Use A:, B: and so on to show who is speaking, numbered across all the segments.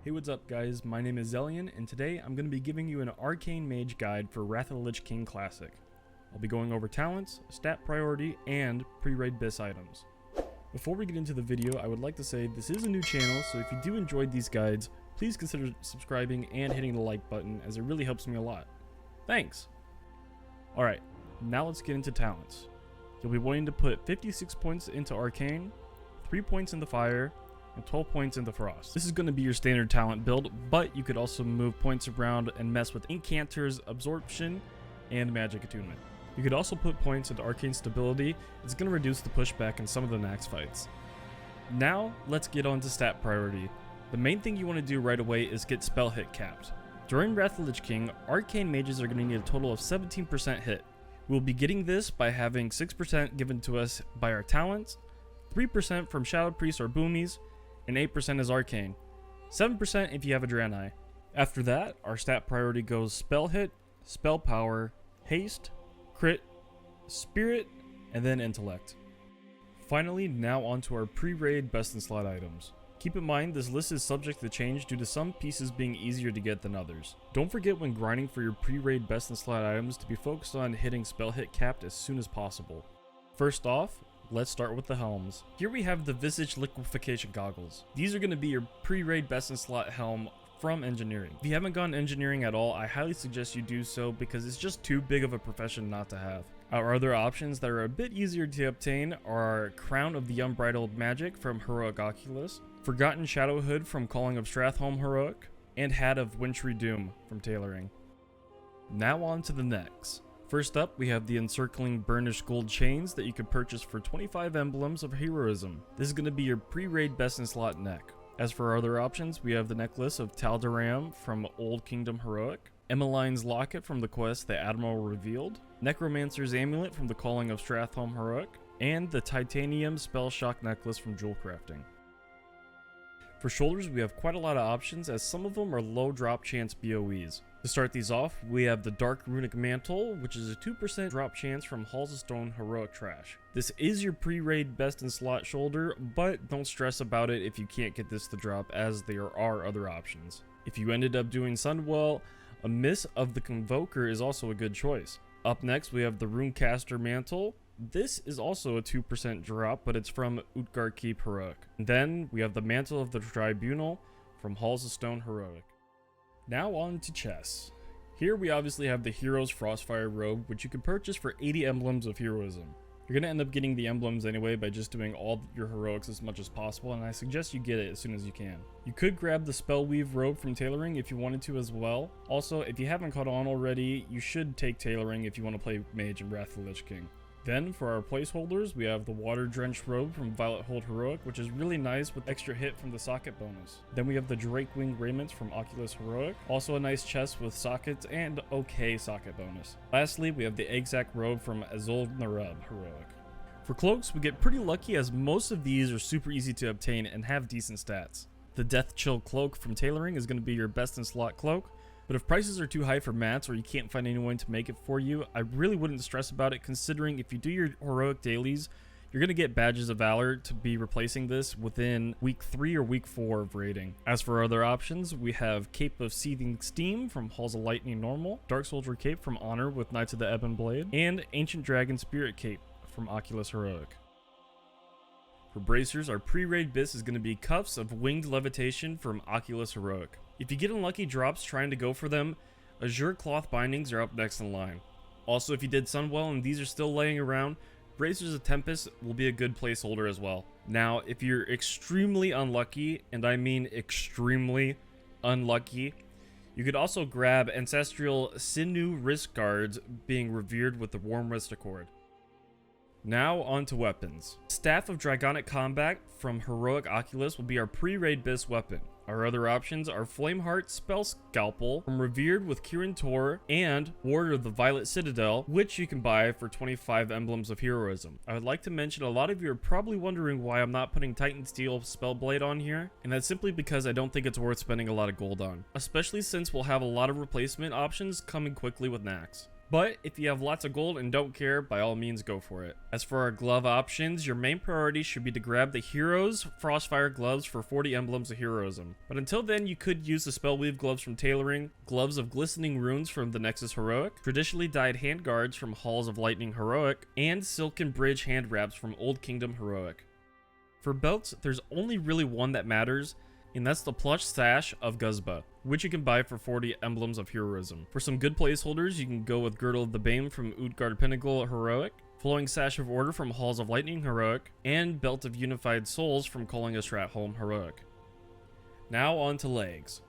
A: Hey, what's up guys, my name is Zellian, and today I'm going to be giving you an Arcane Mage guide for Wrath of the Lich King Classic. I'll be going over talents, stat priority, and pre-raid BiS items. Before we get into the video, I would like to say this is a new channel, so if you do enjoy these guides, please consider subscribing and hitting the like button, as it really helps me a lot. Thanks! Alright, now let's get into talents. You'll be wanting to put 56 points into Arcane, 3 points into Fire, and 12 points into Frost. This is going to be your standard talent build, but you could also move points around and mess with Incanters, Absorption, and Magic Attunement. You could also put points into Arcane Stability. It's going to reduce the pushback in some of the Nax fights. Now, let's get on to stat priority. The main thing you want to do right away is get spell hit capped. During Wrath of the Lich King, Arcane Mages are going to need a total of 17% hit. We'll be getting this by having 6% given to us by our talents, 3% from Shadow Priests or Boomies, and 8% is Arcane. 7% if you have a Draenei. After that, our stat priority goes Spell Hit, Spell Power, Haste, Crit, Spirit, and then Intellect. Finally, now onto our pre-raid best in slot items. Keep in mind, this list is subject to change due to some pieces being easier to get than others. Don't forget when grinding for your pre-raid best in slot items to be focused on hitting spell hit capped as soon as possible. First off, let's start with the helms. Here we have the Visage Liquefaction Goggles. These are going to be your pre-raid best in slot helm from engineering. If you haven't gone engineering at all, I highly suggest you do so because it's just too big of a profession not to have. Our other options that are a bit easier to obtain are Crown of the Unbridled Magic from Heroic Oculus, Forgotten Shadow Hood from Calling of Stratholme Heroic, and Hat of Wintry Doom from Tailoring. Now on to the necks. First up, we have the Encircling Burnished Gold Chains that you could purchase for 25 emblems of heroism. This is going to be your pre-raid best in slot neck. As for our other options, we have the necklace of Tal'Daram from Old Kingdom Heroic, Emmeline's Locket from the quest The Admiral Revealed, Necromancer's Amulet from the Calling of Stratholme Heroic, and the Titanium Spell Shock Necklace from Jewel Crafting. For shoulders, we have quite a lot of options, as some of them are low drop chance BOEs. To start these off, we have the Dark Runic Mantle, which is a 2% drop chance from Halls of Stone Heroic Trash. This is your pre-raid best in slot shoulder, but don't stress about it if you can't get this to drop, as there are other options. If you ended up doing Sunwell, a Miss of the Convoker is also a good choice. Up next, we have the Runecaster Mantle. This is also a 2% drop, but it's from Utgard Keep Heroic. And then we have the Mantle of the Tribunal from Halls of Stone Heroic. Now on to chests. Here we obviously have the Hero's Frostfire Robe, which you can purchase for 80 emblems of heroism. You're going to end up getting the emblems anyway by just doing all your heroics as much as possible, and I suggest you get it as soon as you can. You could grab the Spellweave Robe from Tailoring if you wanted to as well. Also, if you haven't caught on already, you should take Tailoring if you want to play Mage in Wrath of the Lich King. Then, for our placeholders, we have the Water Drenched Robe from Violet Hold Heroic, which is really nice with extra hit from the socket bonus. Then we have the Drake Wing Raiment from Oculus Heroic, also a nice chest with sockets and okay socket bonus. Lastly, we have the Exarch Robe from Azul Narub Heroic. For cloaks, we get pretty lucky, as most of these are super easy to obtain and have decent stats. The Death Chill Cloak from Tailoring is going to be your best in slot cloak. But if prices are too high for mats or you can't find anyone to make it for you, I really wouldn't stress about it, considering if you do your heroic dailies, you're going to get Badges of Valor to be replacing this within week 3 or week 4 of raiding. As for other options, we have Cape of Seething Steam from Halls of Lightning Normal, Dark Soldier Cape from Honor with Knights of the Ebon Blade, and Ancient Dragon Spirit Cape from Oculus Heroic. For bracers, our pre-raid BiS is going to be Cuffs of Winged Levitation from Oculus Heroic. If you get unlucky drops trying to go for them, Azure Cloth Bindings are up next in line. Also, if you did Sunwell and these are still laying around, Bracers of Tempest will be a good placeholder as well. Now, if you're extremely unlucky, and I mean extremely unlucky, you could also grab Ancestral Sinew Wrist Guards being revered with the Warm Wrist Accord. Now on to weapons. Staff of Dragonic Combat from Heroic Oculus will be our pre-raid BiS weapon. Our other options are Flameheart Spell Scalpel from Revered with Kirin Tor and Warrior of the Violet Citadel, which you can buy for 25 emblems of heroism. I would like to mention a lot of you are probably wondering why I'm not putting Titan Steel Spellblade on here, and that's simply because I don't think it's worth spending a lot of gold on, especially since we'll have a lot of replacement options coming quickly with Nax. But if you have lots of gold and don't care, by all means go for it. As for our glove options, your main priority should be to grab the Heroes Frostfire gloves for 40 emblems of heroism. But until then, you could use the Spellweave gloves from Tailoring, gloves of Glistening Runes from the Nexus Heroic, traditionally dyed hand guards from Halls of Lightning Heroic, and Silken Bridge hand wraps from Old Kingdom Heroic. For belts, there's only really one that matters, and that's the plush sash of Guzba, which you can buy for 40 emblems of heroism. For some good placeholders, you can go with Girdle of the Bane from Utgard Pinnacle Heroic, Flowing Sash of Order from Halls of Lightning Heroic, and Belt of Unified Souls from Calling a Stratholm Heroic. Now on to legs.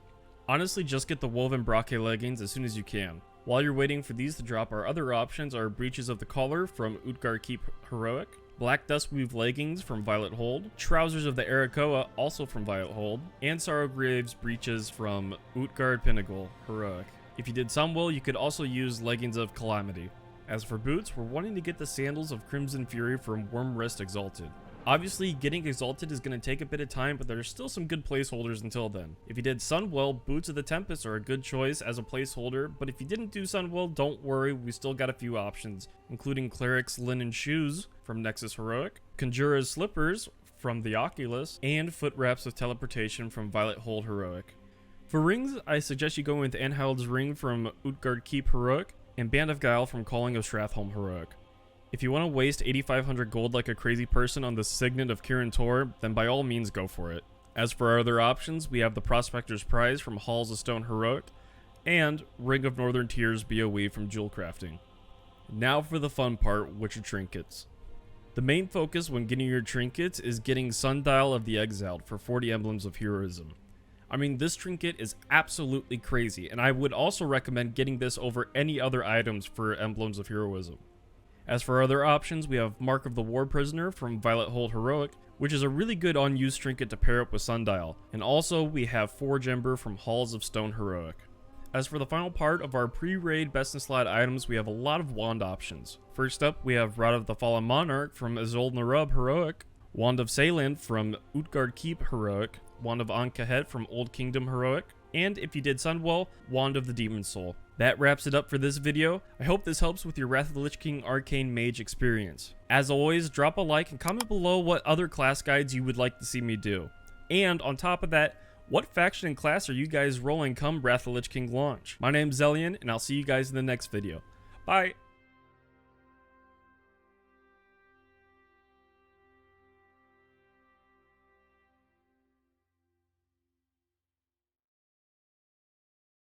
A: Honestly, just get the woven braque leggings as soon as you can. While you're waiting for these to drop, our other options are Breeches of the Collar from Utgard Keep Heroic, Black Duskweave leggings from Violet Hold, Trousers of the Arakoa also from Violet Hold, and Sorrowgrave's breeches from Utgard Pinnacle Heroic. If you did Sunwell, you could also use leggings of Calamity. As for boots, we're wanting to get the sandals of Crimson Fury from Wyrmrest Exalted. Obviously, getting Exalted is going to take a bit of time, but there's still some good placeholders until then. If you did Sunwell, Boots of the Tempest are a good choice as a placeholder, but if you didn't do Sunwell, don't worry, we still got a few options, including Cleric's Linen Shoes from Nexus Heroic, Conjura's Slippers from the Oculus, and Foot Wraps of Teleportation from Violet Hold Heroic. For rings, I suggest you go with Anhild's Ring from Utgard Keep Heroic, and Band of Guile from Calling of Stratholm Heroic. If you want to waste 8,500 gold like a crazy person on the Signet of Kirin Tor, then by all means go for it. As for our other options, we have the Prospector's Prize from Halls of Stone Heroic, and Ring of Northern Tears BOE from Jewel Crafting. Now for the fun part, which are trinkets. The main focus when getting your trinkets is getting Sundial of the Exiled for 40 emblems of heroism. I mean, this trinket is absolutely crazy, and I would also recommend getting this over any other items for emblems of heroism. As for other options, we have Mark of the War Prisoner from Violet Hold Heroic, which is a really good unused trinket to pair up with Sundial, and also we have Forge Ember from Halls of Stone Heroic. As for the final part of our pre-raid best in slot items, we have a lot of wand options. First up, we have Rod of the Fallen Monarch from Isolde Narub Heroic, Wand of Sayland from Utgard Keep Heroic, Wand of Ankahet from Old Kingdom Heroic, and if you did Sunwell, Wand of the Demon Soul. That wraps it up for this video. I hope this helps with your Wrath of the Lich King Arcane Mage experience. As always, drop a like and comment below what other class guides you would like to see me do. And on top of that, what faction and class are you guys rolling come Wrath of the Lich King launch? My name's Zellion, and I'll see you guys in the next video. Bye!